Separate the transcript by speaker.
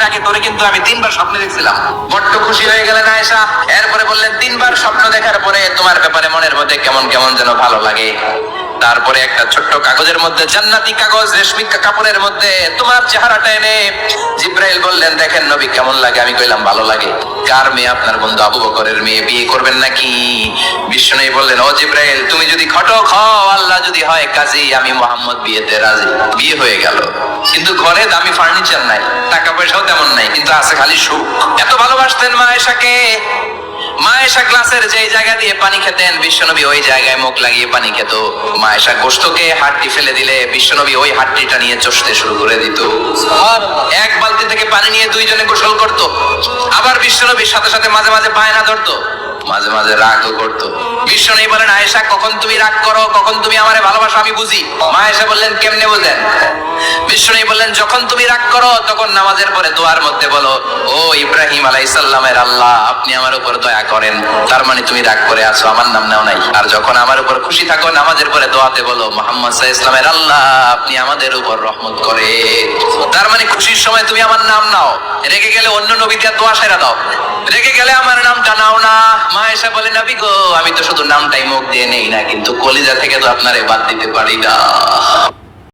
Speaker 1: আগে তোরে কিন্তু আমি 3 বার স্বপ্নে দেখছিলাম। বড্ড খুশি হয়ে গেলেন আয়েশা। এরপরে বললেন 3 বার স্বপ্ন দেখার পরে তোমার ব্যাপারে মনের মধ্যে কেমন কেমন যেন ভালো লাগে। তারপরে একটা ছোট্ট কাগজের মধ্যে, জান্নাতি কাগজ, রেশমি কাপড়ের মধ্যে তোমার চেহারাটা এনে জিব্রাইল বললেন, দেখেন নবী কেমন লাগে। আমি কইলাম ভালো লাগে। কার মেয়ে? আপনার বন্ধু আবু বকরের মেয়ে। বিয়ে করবেন নাকি? বিশ্বনবী বললেন, ও জিব্রাইল, তুমি যদি ঘটক হও, আল্লাহ যদি হয় কাজী, আমি মুহাম্মদ বিয়েতে রাজি। বিয়ে হয়ে গেল। কিন্তু ঘরে দামি ফার্নিচার নাই, টাকা পয়সাও তেমন নাই, কিন্তু আছে খালি সুখ। এত ভালোবাসতেন মা আয়েশাকে। মা আয়েশা গ্লাসের যে জায়গা দিয়ে পানি খেতেন, বিশ্বনবী ওই জায়গায় মুখ লাগিয়ে পানি খেত। মা আয়েশা গোশতকে হাড্ডি ফেলে দিলে বিশ্বনবী ওই হাড্ডিটা নিয়ে চষতে শুরু করে দিত। এক বালতি থেকে পানি নিয়ে দুইজনে গোসল করত। আবার বিশ্বনবীর সাথে সাথে মাঝে মাঝে বায়না ধরতো, মাঝে মাঝে রাগও করতো। বিশ্বনবী বলেন, আয়েশা কখন তুমি রাগ করো, কখন তুমি আমারে ভালোবাসো আমি বুঝি। মা আয়েশা বললেন, কেমনে বুঝেন? বিশ্বনবী বললেন, যখন তুমি রাগ করো তখন নামাজের পরে দোয়ার মধ্যে বলো, ও ইব্রাহিম আলাইহিস সালামের আল্লাহ, আপনি আমার উপর দয়া করেন। তার মানে তুমি রাগ করে আছো, আমার নাম নাও নাই। আর যখন আমার উপর খুশি থাকো, নামাজের পরে দোয়াতে বলো, মুহাম্মদ সাল্লাল্লাহু আলাইহি ওয়াসাল্লামের আল্লাহ, আপনি আমাদের উপর রহমত করেন। তার মানে খুশির সময় তুমি আমার নাম নাও, রেগে গেলে অন্য নবীদের দোয়া সেরা দাও, রেগে গেলে আমার নামটা নাও না। মা আয়েশা বলে, নবী গো, আমি তো শুধু নামটাই মুখ দিয়ে নেই না, কিন্তু কলিজা থেকে তো আপনারে বাদ দিতে পারি না।